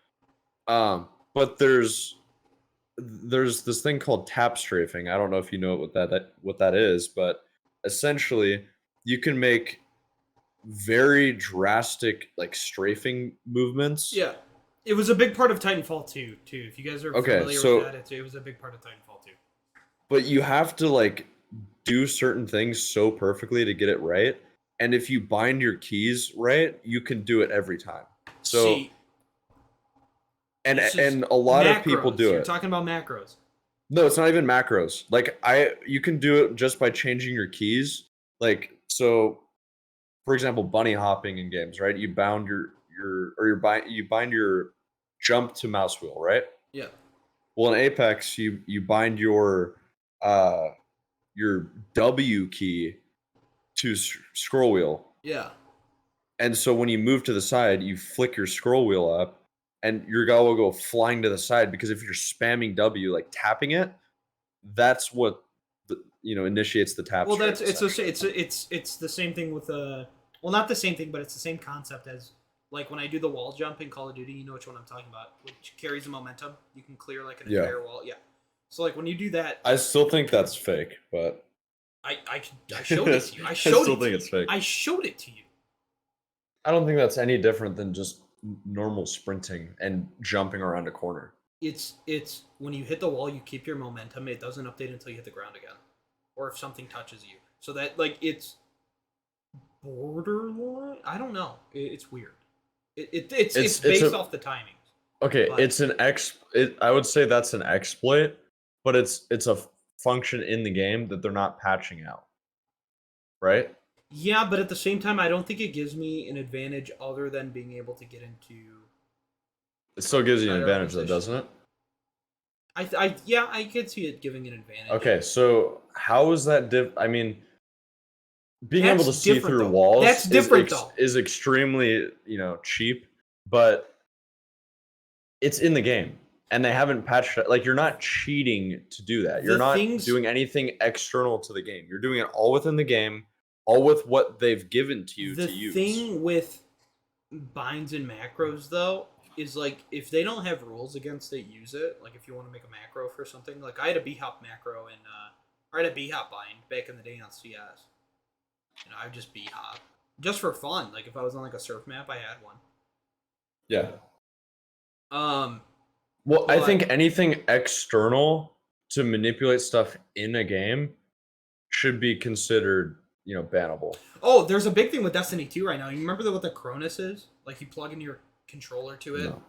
But there's this thing called tap strafing. I don't know if you know what that is, but essentially you can make very drastic like strafing movements. Yeah. It was a big part of Titanfall 2, too. If you guys are Okay, familiar so with that, it was a big part of Titanfall 2. but you have to like do certain things so perfectly to get it right. And if you bind your keys right, you can do it every time. So See, and this is and a lot of people macros. do You're it. talking about macros. No, it's not even macros. Like you can do it just by changing your keys. Like so, for example, bunny hopping in games, right? You bound you bind your jump to mouse wheel, right? Yeah. Well, in Apex, you bind uh your W key to scroll wheel, Yeah. and so when you move to the side, you flick your scroll wheel up, and your guy will go flying to the side because if you're spamming W, like tapping it, that's what initiates the tap. Well, Strafe, that's it's essentially. it's the same thing with well, not the same thing, but it's the same concept as like when I do the wall jump in Call of Duty. You know which one I'm talking about, which carries the momentum. You can clear like an Yeah. entire wall. Yeah. So like when you do that, I still think that's fake, but I showed it to you. I I showed still it. think To it's you. fake. I showed it to you. I don't think that's any different than just normal sprinting and jumping around a corner. It's when you hit the wall, you keep your momentum. It doesn't update until you hit the ground again, or if something touches you. So that like it's borderline. I don't know. It's weird. It's It's based a off the timings. okay. But It's an I would say that's an exploit, but it's a function in the game that they're not patching out, right? yeah, but at the same time, I don't think it gives me an advantage other than being able to get into It still gives you an better advantage, though, position. doesn't it? Yeah, I could see it giving an advantage. Okay, so how is that I mean, being able to That's see different, through though. walls That's different, though. is extremely, cheap, but it's in the game. And they haven't patched it. Like, you're not cheating to do that. You're The not things doing anything external to the game. You're doing it all within the game, all with what they've given to you the to use. thing with binds and macros though is like if they don't have rules against it, use it. Like if you want to make a macro for something, like I had a B hop macro in or I had a B hop bind back in the day on CS. I would just B hop just for fun. Like if I was on like a surf map, I had one. Yeah. Well, I think anything external to manipulate stuff in a game should be considered, bannable. Oh, there's a big thing with Destiny 2 right now. You remember what the Cronus is? Like you plug in your controller to it. No.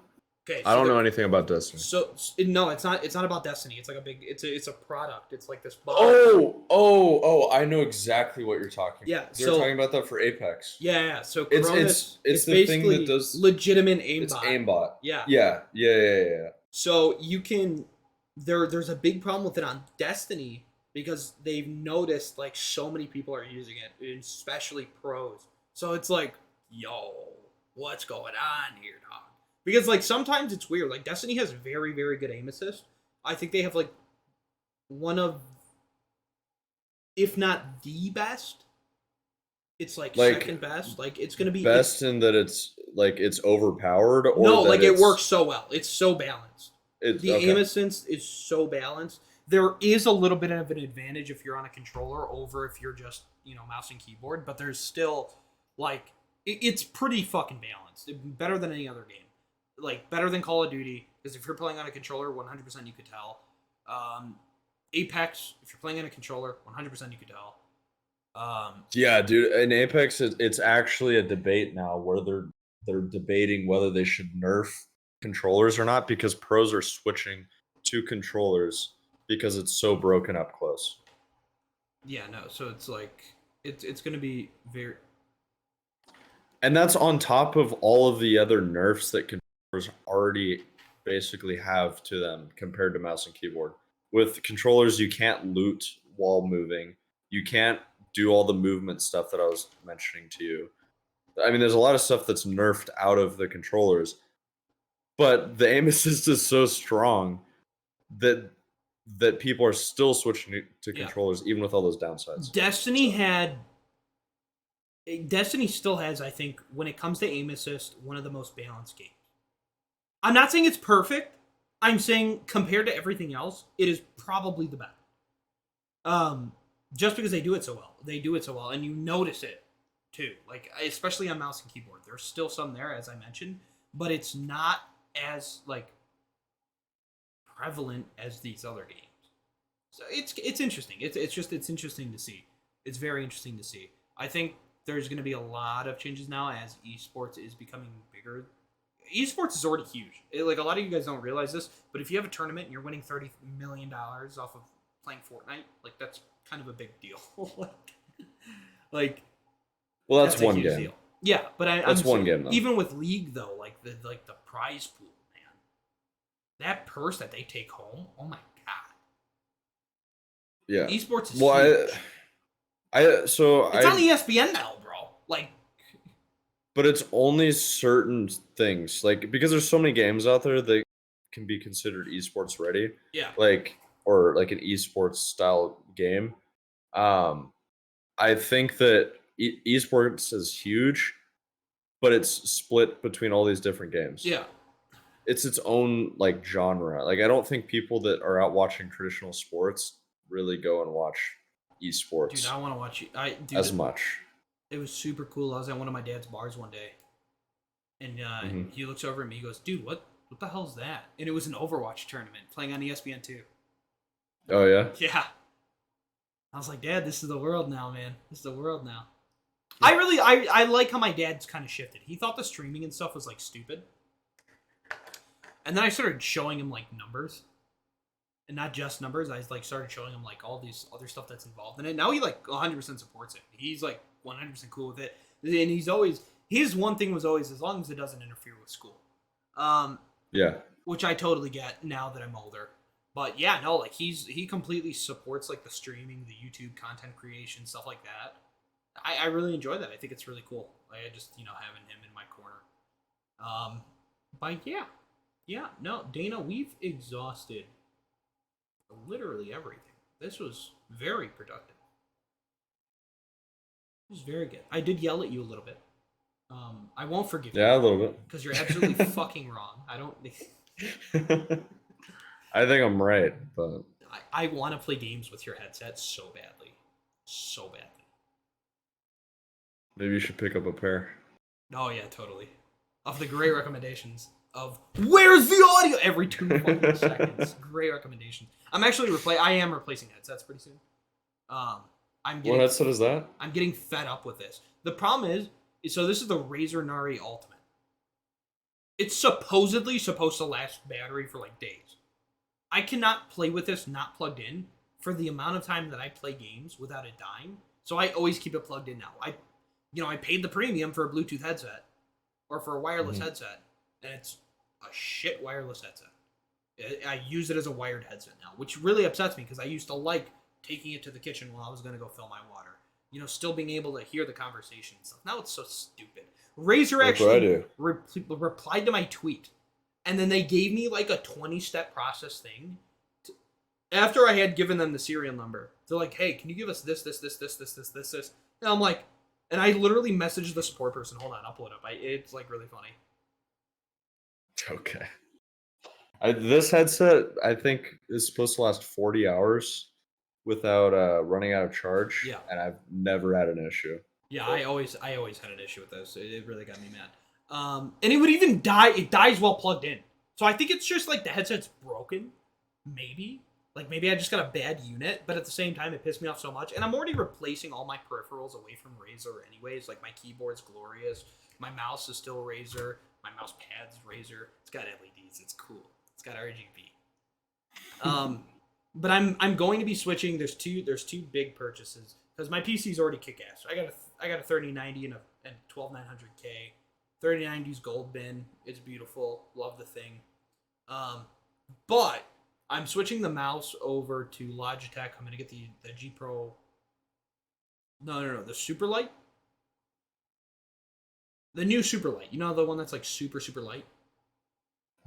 Okay, I don't know anything about Destiny. So no, it's not. It's not about Destiny. It's like a big. It's a product. It's like this. Box. Oh! I know exactly what you're talking. Yeah, about. They're talking about that for Apex. Yeah. So It's Cronus, the thing basically that does legitimate aimbot. It's aimbot. Yeah. Yeah. So you can. There's a big problem with it on Destiny because they've noticed like so many people are using it, especially pros. So it's like, yo, what's going on here, dog? Because like sometimes it's weird. Like Destiny has very, very good aim assist. I think they have like one of, if not the best. It's like second best. Like it's gonna be best in that it's overpowered. Or no, that like it works so well. It's so balanced. The aim assist is so balanced. There is a little bit of an advantage if you're on a controller over if you're just mouse and keyboard. But there's still like it's pretty fucking balanced. Better than any other game. Like better than Call of Duty because if you're playing on a controller, 100% you could tell. Apex, if you're playing on a controller, 100% you could tell. Yeah, dude. In Apex, it's actually a debate now where they're debating whether they should nerf controllers or not because pros are switching to controllers because it's so broken up close. Yeah, no. So it's like it's going to be very. And that's on top of all of the other nerfs that controllers already basically have to them compared to mouse and keyboard. With controllers, you can't loot while moving. You can't do all the movement stuff that I was mentioning to you. I mean, there's a lot of stuff that's nerfed out of the controllers, but the aim assist is so strong that that people are still switching to Yeah. controllers even with all those downsides. Destiny still has, I think, when it comes to aim assist, one of the most balanced games. I'm not saying it's perfect. I'm saying compared to everything else, it is probably the best. Just because they do it so well. They do it so well, and you notice it too. Like, especially on mouse and keyboard. There's still some there, as I mentioned, but it's not as like prevalent as these other games. So it's interesting. It's interesting to see. It's very interesting to see. I think there's going to be a lot of changes now as esports is becoming bigger. Esports is already huge. Like, a lot of you guys don't realize this, but if you have a tournament and you're winning $30 million off of playing Fortnite, like, that's kind of a big deal. like, well, that's a one huge game. deal. Yeah, but That's one game, though. Even with League, though, like the prize pool, man, that purse that they take home, oh my god. Yeah. Esports is huge. It's on ESPN now, bro. Like, but it's only certain things, like, because there's so many games out there that can be considered esports ready. Yeah. Like, or like an esports style game. I think that esports is huge, but it's split between all these different games. Yeah. It's its own like genre. Like, I don't think people that are out watching traditional sports really go and watch esports. Dude, I want to watch you. As much. It was super cool. I was at one of my dad's bars one day, and he looks over at me. He goes, "Dude, what the hell's that?" And it was an Overwatch tournament playing on ESPN2. Oh yeah. Yeah. I was like, Dad, this is the world now, man. This is the world now. Yeah. I like how my dad's kind of shifted. He thought the streaming and stuff was like stupid, and then I started showing him like numbers, and not just numbers. I like started showing him like all these other stuff that's involved in it. Now he like 100% supports it. He's like 100% cool with it, and he's always his one thing was always as long as it doesn't interfere with school. Yeah. Which I totally get now that I'm older. But yeah, no, like he completely supports like the streaming, the YouTube content creation, stuff like that. I really enjoy that. I think it's really cool. Like, I just, having him in my corner. But yeah, no, Dana, we've exhausted literally everything. This was very productive. It was very good. I did yell at you a little bit. I won't forgive you. Yeah, a little bit. Because you're absolutely fucking wrong. I don't. I think I'm right, but I want to play games with your headset so badly. So badly. Maybe you should pick up a pair. Oh, yeah, totally. Of the great recommendations of where's the audio every 2 fucking seconds. Great recommendations. I am replacing headsets pretty soon. What headset is that? I'm getting fed up with this. The problem is so this is the Razer Nari Ultimate. It's supposedly supposed to last battery for like days. I cannot play with this not plugged in for the amount of time that I play games without it dying. So I always keep it plugged in now. I paid the premium for a Bluetooth headset or for a wireless headset, and it's a shit wireless headset. I use it as a wired headset now, which really upsets me because I used to like taking it to the kitchen while I was going to go fill my water. Still being able to hear the conversation and stuff. Now it's so stupid. Razer actually replied to my tweet, and then they gave me like a 20-step process thing. After I had given them the serial number, they're like, "Hey, can you give us this?" And I'm like, and I literally messaged the support person. Hold on, I'll pull it up. It's like really funny. Okay. This headset, I think, is supposed to last 40 hours without running out of charge. Yeah. And I've never had an issue. Yeah, I always had an issue with this. It really got me mad. And it would even die. It dies while plugged in. So I think it's just like the headset's broken. Maybe. Like maybe I just got a bad unit, but at the same time it pissed me off so much. And I'm already replacing all my peripherals away from Razer anyways. Like my keyboard's glorious. My mouse is still Razer. My mouse pad's Razer. It's got LEDs. It's cool. It's got RGB. But I'm going to be switching. There's two big purchases because my PC's already kick ass. I got a 3090 and a 12900K. 3090's gold bin. It's beautiful. Love the thing. But I'm switching the mouse over to Logitech. I'm gonna get the G Pro. No, the Superlight. The new Superlight. You know the one that's like super light.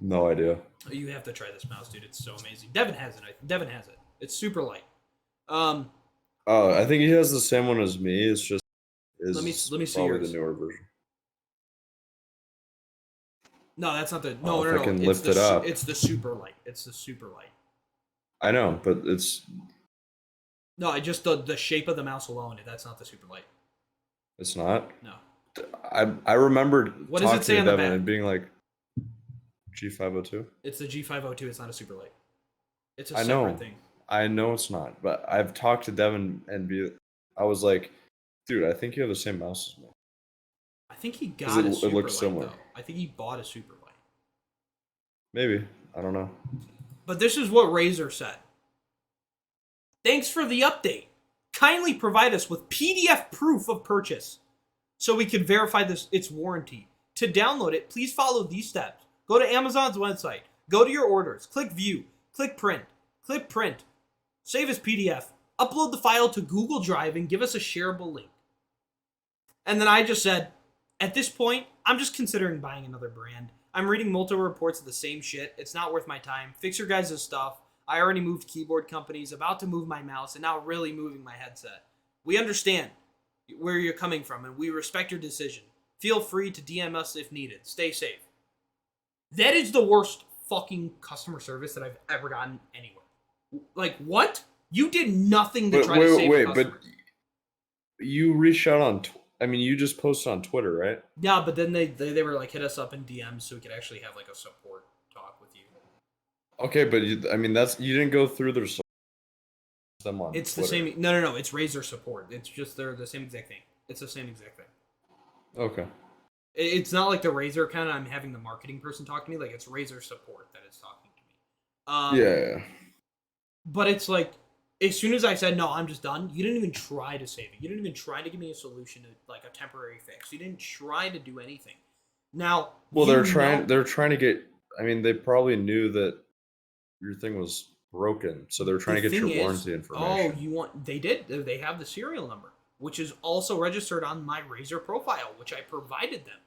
No idea. You have to try this mouse, dude. It's so amazing. Devin has it. Devin has it. It's super light. Oh, I think he has the same one as me. It's just let me see probably yours. the newer version. No, that's not the. Oh, No, if no, I can no. lift it up. It's the super light. It's the super light. I know, but it's No, I just the shape of the mouse alone. That's not the super light. not. No. I remembered What does it talking say to on the Devin back? and being like, G502. It's the G502. It's not a super light. It's a I separate know. thing. I know it's not, but I've talked to Devin and I was like, dude, I think you have the same mouse as me. I think he 'Cause got it a super looks light similar. though. I think he bought a super light. Maybe. I don't know. But this is what Razer said. Thanks for the update. Kindly provide us with PDF proof of purchase so we can verify its warranty. To download it, please follow these steps. Go to Amazon's website. Go to your orders. Click view. Click print. Click print. Save as PDF. Upload the file to Google Drive and give us a shareable link. And then I just said, at this point, I'm just considering buying another brand. I'm reading multiple reports of the same shit. It's not worth my time. Fix your guys' stuff. I already moved keyboard companies, about to move my mouse, and now really moving my headset. We understand where you're coming from, and we respect your decision. Feel free to DM us if needed. Stay safe. That is the worst fucking customer service that I've ever gotten anywhere. Like, what? You did nothing to try to save a customer. But you reached out on you just posted on Twitter, right? Yeah, but then they were like, hit us up in DMs so we could actually have like a support talk with you. Okay, but you didn't go through their them on It's Twitter. the same. No. It's Razer support. It's just they're the same exact thing. It's the same exact thing. Okay. It's not like the Razer account. I'm having the marketing person talk to me. Like, it's Razer support that is talking to me. Yeah. But it's like, as soon as I said no, I'm just done. You didn't even try to save it. You didn't even try to give me a solution to like a temporary fix. You didn't try to do anything. Now, Well, they're trying to get. I mean, they probably knew that your thing was broken, so they're trying to get your warranty information. Oh, you want? They did. They have the serial number, which is also registered on my Razer profile, which I provided them.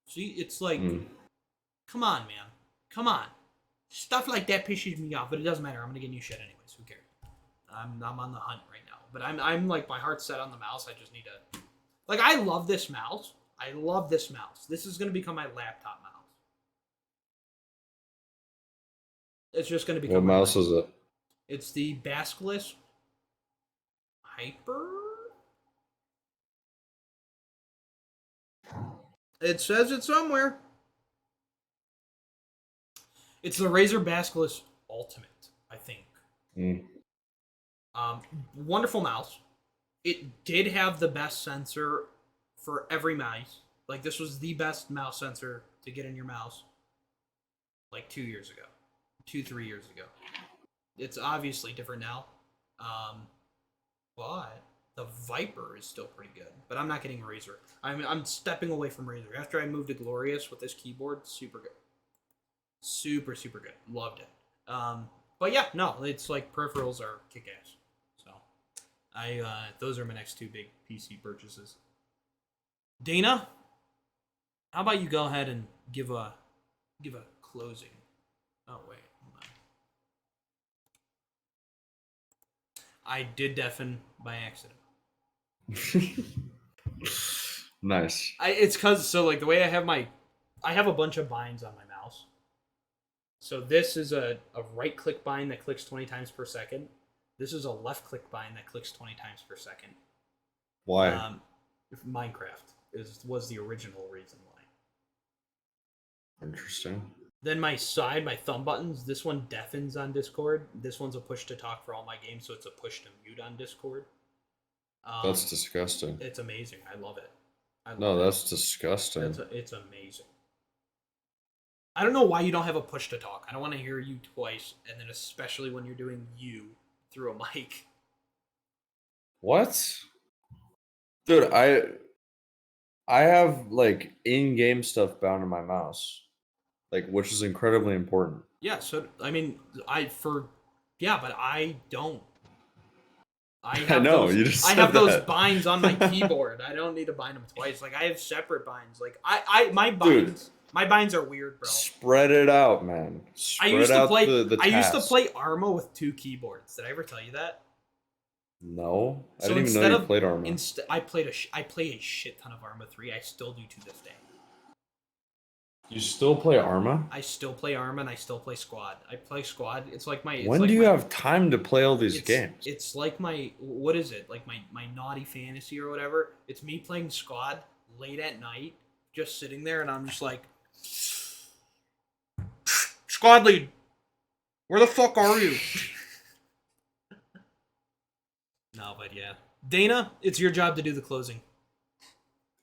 See, it's like, come on, man, come on. Stuff like that pisses me off, but it doesn't matter. I'm gonna get new shit anyways. Who cares? I'm on the hunt right now, but I'm like, my heart's set on the mouse. I just need to, like, I love this mouse. I love this mouse. This is gonna become my laptop mouse. It's just gonna become. What mouse is it? It's the Basculus Hyper. It says it somewhere. It's the Razer Basculus Ultimate, I think. Wonderful mouse. It did have the best sensor for every mouse. Like, this was the best mouse sensor to get in your mouse. Like 2 years ago. 3 years ago. It's obviously different now. But the Viper is still pretty good. But I'm not getting a Razer. I'm stepping away from Razer. After I moved to Glorious with this keyboard, super good. Super, super good. Loved it. But yeah, no, it's like peripherals are kick-ass. So, those are my next two big PC purchases. Dana, how about you go ahead and give a closing? Oh wait, hold on. I did deafen by accident. Nice. It's cause so like the way I have a bunch of binds on my mouse. So this is a right click bind that clicks 20 times per second. This is a left click bind that clicks 20 times per second. Why? Minecraft was the original reason why. Interesting. Then my thumb buttons, this one deafens on Discord. This one's a push to talk for all my games, so it's a push to mute on Discord. That's disgusting. It's amazing. I love it. That's disgusting. It's amazing. I don't know why you don't have a push to talk. I don't want to hear you twice, and then especially when you're doing you through a mic. What? Dude, I have like in-game stuff bound in my mouse, like, which is incredibly important. Yeah, so I mean, but I don't. I know, you just I said have those that. binds on my keyboard. I don't need to bind them twice. Like, I have separate binds. Like, my binds. Dude, My binds are weird, bro. Spread it out, man. Spread out the I used to task. play Arma with 2 keyboards. Did I ever tell you that? No, I So didn't even know you played Arma. I play a shit ton of Arma 3. I still do to this day. You still play Arma? I still play Arma and I still play Squad. I play Squad. It's like my. It's When like do you my, have time to play all these games? It's like my, what is it? Like my naughty fantasy or whatever. It's me playing Squad late at night, just sitting there, and I'm just like, Squad lead, where the fuck are you? No, but yeah, Dana, it's your job to do the closing.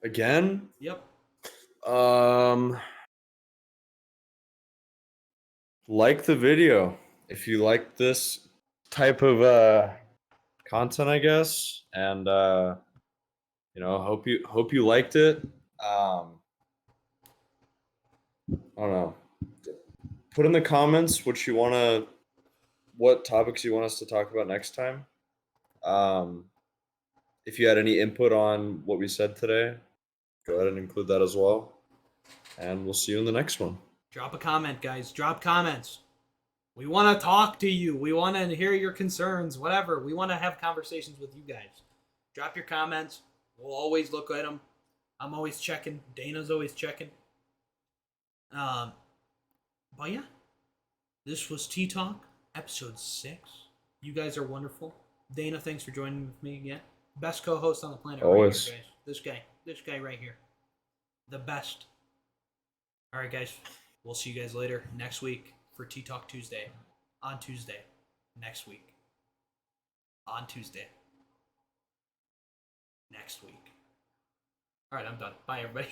Again? Yep. Like the video if you like this type of content, I guess, and hope you liked it. I don't know. Put in the comments what topics you want us to talk about next time. If you had any input on what we said today, go ahead and include that as well. And we'll see you in the next one. Drop a comment, guys. Drop comments. We want to talk to you. We want to hear your concerns, whatever. We want to have conversations with you guys. Drop your comments. We'll always look at them. I'm always checking. Dana's always checking. But yeah, this was Tea Talk, episode 6. You guys are wonderful. Dana, thanks for joining with me again. Best co-host on the planet. Always. Right here, guys. This guy right here. The best. All right, guys. We'll see you guys later next week for Tea Talk Tuesday. On Tuesday. Next week. On Tuesday. Next week. All right, I'm done. Bye, everybody.